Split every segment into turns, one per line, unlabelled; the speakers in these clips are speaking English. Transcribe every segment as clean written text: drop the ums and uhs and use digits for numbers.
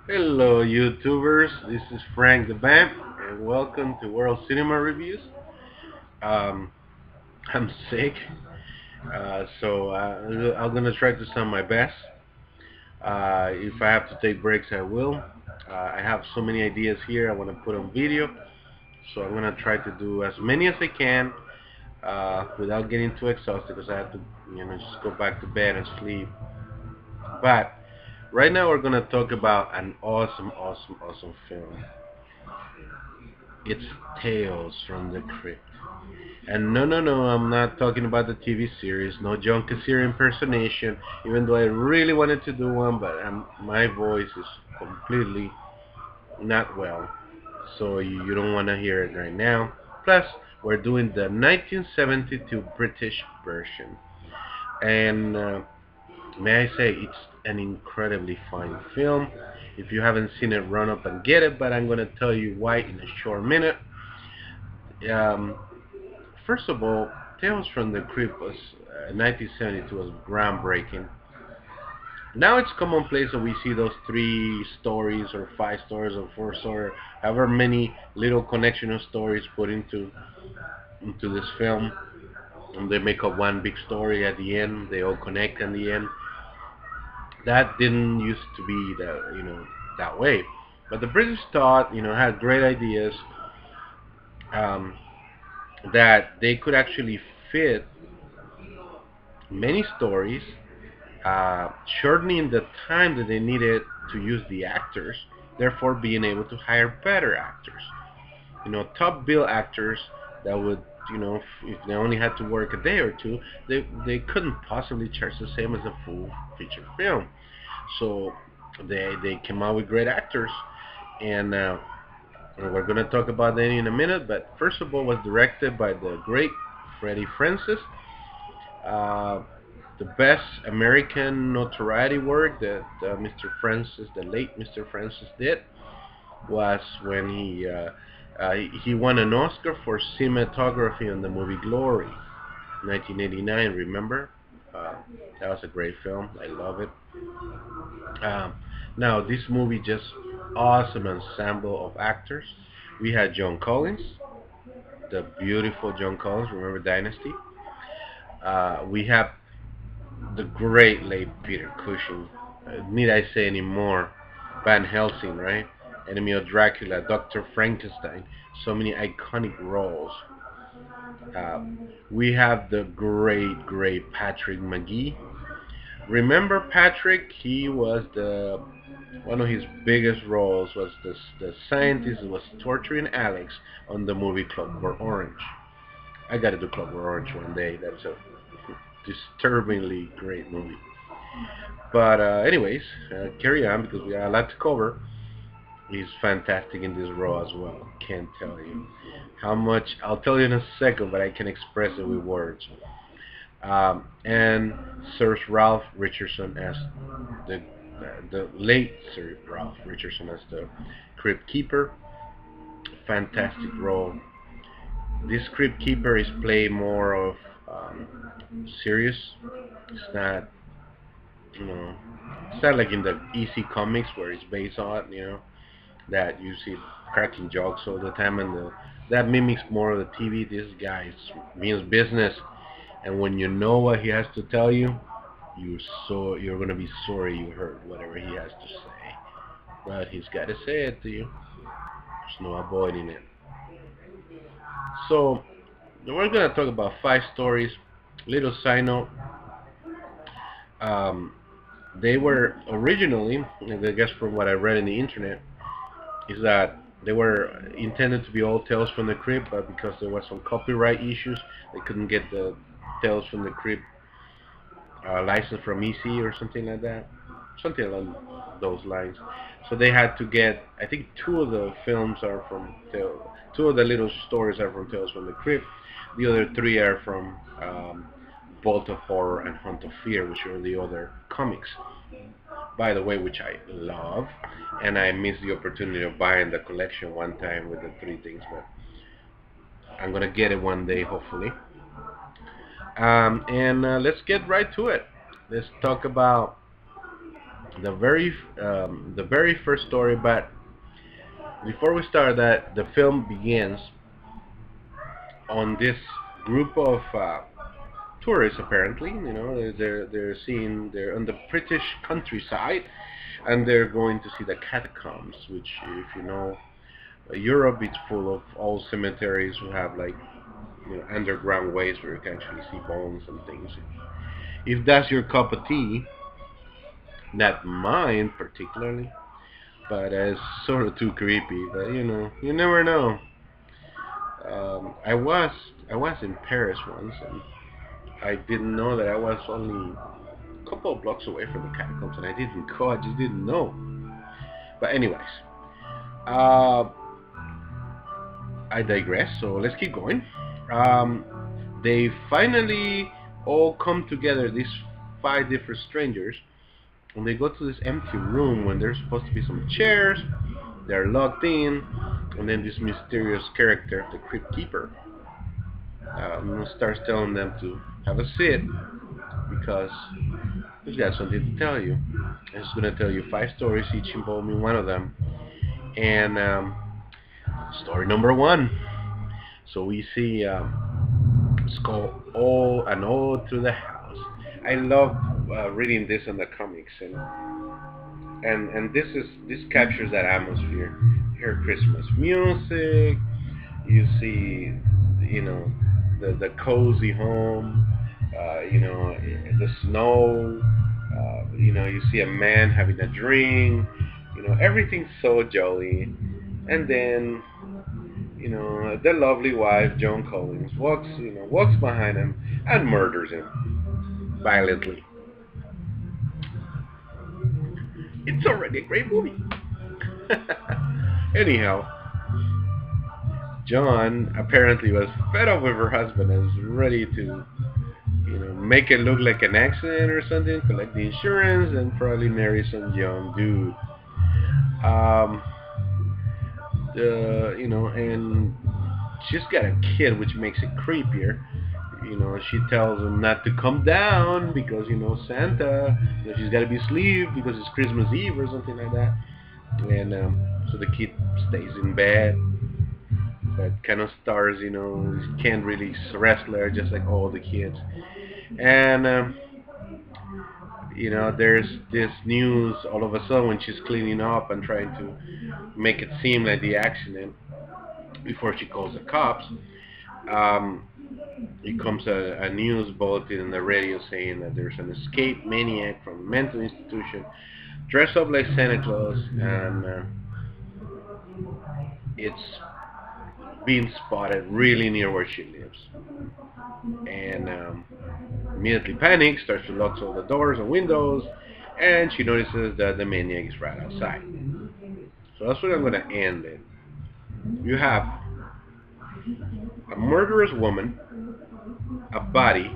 Hello YouTubers, this is Frank the Vamp and welcome to World Cinema Reviews. Um, I'm sick, so I'm gonna try to sound my best. If I have to take breaks, I will. I have so many ideas here I want to put on video, so I'm gonna try to do as many as I can without getting too exhausted because I have to, just go back to bed and sleep. But right now we're gonna talk about an awesome film. It's Tales from the Crypt. And no, I'm not talking about the TV series. No John Kassir impersonation, even though I really wanted to do one, but my voice is completely not well. So you don't want to hear it right now. Plus, we're doing the 1972 British version. And may I say, it's an incredibly fine film. If you haven't seen it, run up and get it, but I'm going to tell you why in a short minute. Um, First of all, Tales from the Crypt was 1972 was groundbreaking. Now it's commonplace that we see those three stories or five stories or four stories, however many little connection of stories put into this film, and they make up one big story at the end. They all connect in the end. That didn't used to be that way. But the British thought, had great ideas, um, that they could actually fit many stories, shortening the time that they needed to use the actors, therefore being able to hire better actors. Top bill actors that would, if they only had to work a day or two, they couldn't possibly charge the same as a full feature film. So they came out with great actors, and we're gonna talk about that in a minute. But first of all, was directed by the great Freddie Francis. Uh, the best American notoriety work that the late Mr. Francis did, was when he won an Oscar for cinematography on the movie Glory, 1989. Remember? Uh, that was a great film. I love it. Um, Now this movie just awesome ensemble of actors. We had John Collins, the beautiful John Collins. Remember Dynasty? We have the great late Peter Cushing. Need I say any more? Van Helsing, right? Enemy of Dracula, Dr. Frankenstein. So many iconic roles. We have the great Patrick McGee. Remember Patrick? He was the one of his biggest roles was the scientist who was torturing Alex on the movie Clockwork Orange. I gotta do Clockwork Orange one day. That's a disturbingly great movie. But anyways, carry on because we got a lot to cover. He's fantastic in this role as well. Can't tell you how much. I'll tell you in a second, but I can express it with words. And Sir Ralph Richardson as the late Sir Ralph Richardson as the Crypt Keeper. Fantastic role. This Crypt Keeper is played more of serious. It's not, you know, it's not like in the EC comics where it's based on, that you see cracking jokes all the time, and that mimics more of the TV. This guy means business, and when you know what he has to tell you, you're gonna be sorry you heard whatever he has to say. But he's got to say it to you. There's no avoiding it. So we're gonna talk about five stories. Little side note: um, they were originally, I guess from what I read in the internet, is that they were intended to be all Tales from the Crypt, but because there was some copyright issues, they couldn't get the Tales from the Crypt license from EC or something like that, something along those lines. So they had to get, I think, two of the films are from two of the little stories are from Tales from the Crypt. The other three are from Vault of Horror and Hunt of Fear, which are the other comics, by the way, which I love, and I missed the opportunity of buying the collection one time with the three things, but I'm gonna get it one day, hopefully. And let's get right to it. Let's talk about the very first story. But before we start that, the film begins on this group of tourists. Apparently, they're on the British countryside, and they're going to see the catacombs, which, if you know, Europe, it's full of old cemeteries who have like, underground ways where you can actually see bones and things. If that's your cup of tea, not mine particularly, but it's sort of too creepy. But you never know. I was in Paris once, and I didn't know that I was only a couple of blocks away from the catacombs, and I didn't go. I just didn't know. But anyways, uh, I digress. So let's keep going. Um, they finally all come together. These five different strangers, and they go to this empty room when there's supposed to be some chairs. They're locked in, and then this mysterious character, the Crypt Keeper, starts telling them to have a sit because he's got something to tell you. He's going to tell you five stories, each involving one of them. And story number one. So we see it's called "All an Ode to the House." I love reading this in the comics, and this captures that atmosphere. You hear Christmas music. You see, the cozy home. The snow. You see a man having a drink. Everything's so jolly. And then, the lovely wife, Joan Collins, walks behind him and murders him violently. It's already a great movie. Anyhow, John apparently was fed up with her husband and was ready to, make it look like an accident or something, collect the insurance, and probably marry some young dude. Um, and she's got a kid, which makes it creepier. She tells him not to come down because, Santa, she's got to be asleep because it's Christmas Eve or something like that. And so the kid stays in bed, but kind of stars, can't really rest there just like all the kids. And there's this news all of a sudden when she's cleaning up and trying to make it seem like the accident before she calls the cops. Um, it comes a news bulletin on the radio saying that there's an escaped maniac from a mental institution dressed up like Santa Claus, and it's being spotted really near where she lives. And immediately panics, starts to lock all the doors and windows, and she notices that the maniac is right outside. So that's what I'm going to end in. You have a murderous woman, a body,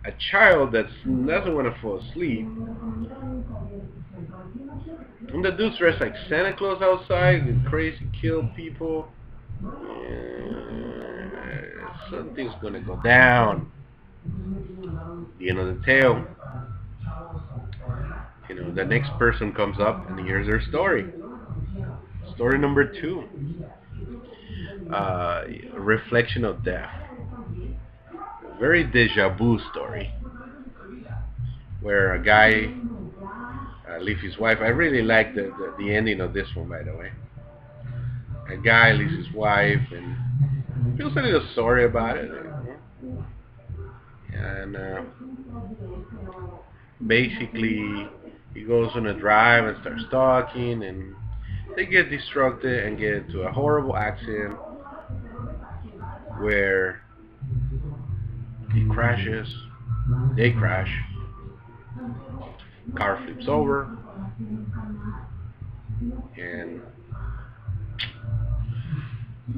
a child that doesn't want to fall asleep, and the dude's dressed like Santa Claus outside and crazy kill people. Something's gonna go down. The end of the tale. The next person comes up and hears their story. Story number two. Reflection of death. A very deja vu story. Where a guy leaves his wife. I really like the ending of this one, by the way. A guy leaves his wife and feels a little sorry about it. And basically, he goes on a drive and starts talking, and they get distracted and get into a horrible accident where he crashes, they crash, car flips over, and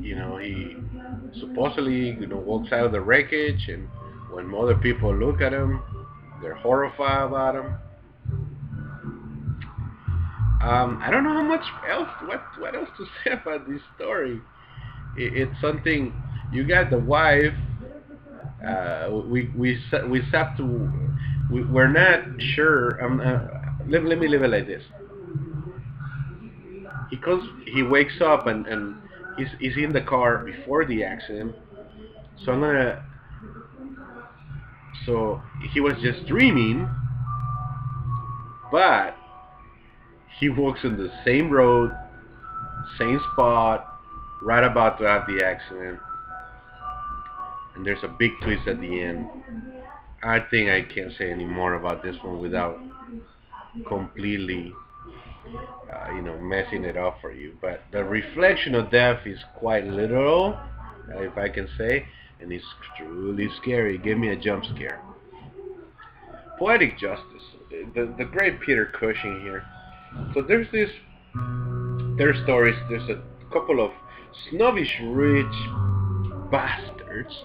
he supposedly walks out of the wreckage, and when other people look at him, they're horrified about him. I don't know how much else, what else to say about this story. It's something. You got the wife. We're not sure. let me leave it like this. He wakes up and he's in the car before the accident. So I'm gonna, so he was just dreaming, but he walks in the same road, same spot, right about to have the accident, and there's a big twist at the end. I think I can't say any more about this one without completely, messing it up for you. But the reflection of death is quite literal, if I can say, and it's truly scary. Give me a jump scare. Poetic justice. The great Peter Cushing here. So there's stories. There's a couple of snobbish rich bastards,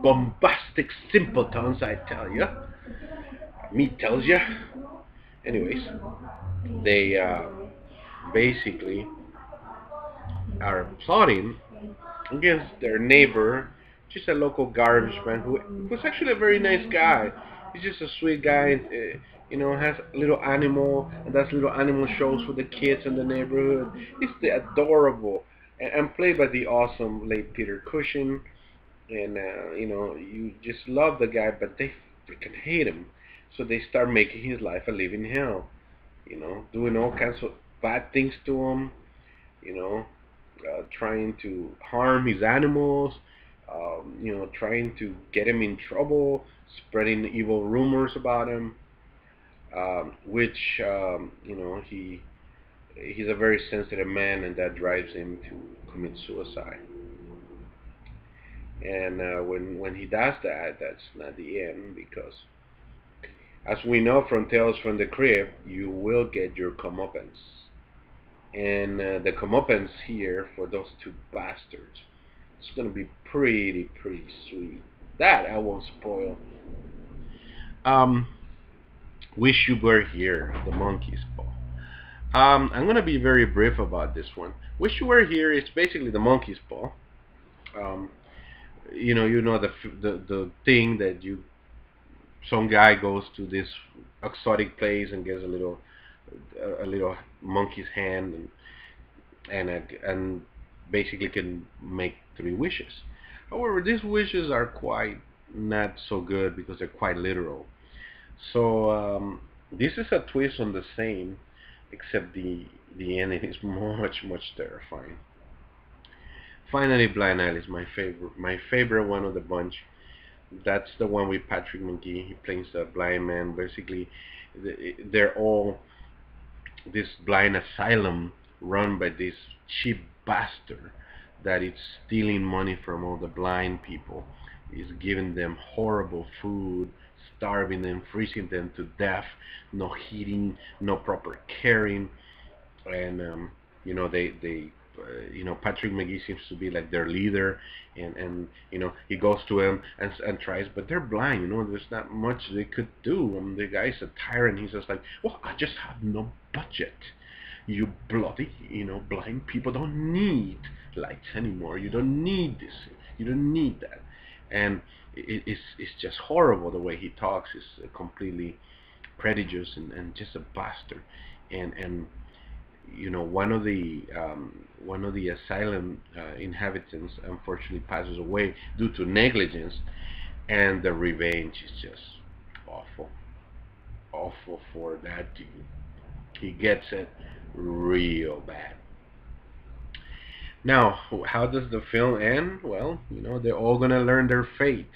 bombastic simpletons. I tell you, me tells you. Anyways, they basically are plotting against their neighbor, just a local garbage man who was actually a very nice guy. He's just a sweet guy, has a little animal and does little animal shows for the kids in the neighborhood. He's adorable and played by the awesome late Peter Cushing. And you just love the guy, but they freaking hate him. So they start making his life a living hell. Doing all kinds of bad things to him. You know, trying to harm his animals, trying to get him in trouble, spreading evil rumors about him, which he's a very sensitive man, and that drives him to commit suicide. And when he does that, that's not the end, because as we know from Tales from the Crypt, you will get your comeuppance. And the comeuppance here for those two bastards, it's gonna be pretty sweet. That I won't spoil. Um, Wish You Were Here, the Monkey's Paw. I'm gonna be very brief about this one. Wish You Were Here is basically the Monkey's Paw. Um, the thing that some guy goes to this exotic place and gets a little monkey's hand, and basically can make 3 wishes. However, these wishes are quite not so good because they're quite literal. So this is a twist on the same, except the ending is much terrifying. Finally, Blind Alley is my favorite one of the bunch. That's the one with Patrick McGee. He plays a blind man. Basically, they're all this blind asylum run by this cheap bastard that is stealing money from all the blind people. He's giving them horrible food, starving them, freezing them to death, no heating, no proper caring, and Patrick McGee seems to be like their leader, and he goes to him and tries, but they're blind. There's not much they could do. The guy's a tyrant. He's just like, well, I just have no budget. You bloody, blind people don't need lights anymore. You don't need this. You don't need that. And it's just horrible the way he talks. Is completely prejudiced and just a bastard. And one of the asylum inhabitants unfortunately passes away due to negligence, and the revenge is just awful, awful for that dude. He gets it real bad. Now, how does the film end? Well, they're all gonna learn their fate.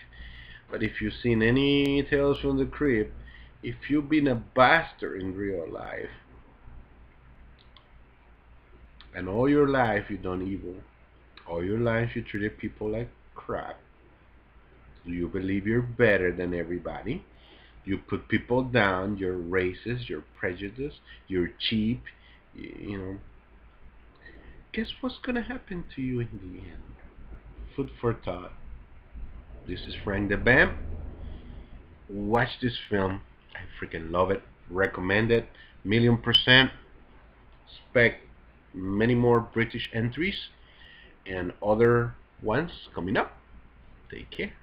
But if you've seen any Tales from the Crypt, if you've been a bastard in real life, and all your life you've done evil, all your life you treated people like crap, you believe you're better than everybody, you put people down, you're racist, you're prejudiced, you're cheap, guess what's gonna happen to you in the end? Food for thought. This is Frank the Bam. Watch this film. I freaking love it. Recommend it. 1,000,000%. Expect many more British entries and other ones coming up. Take care.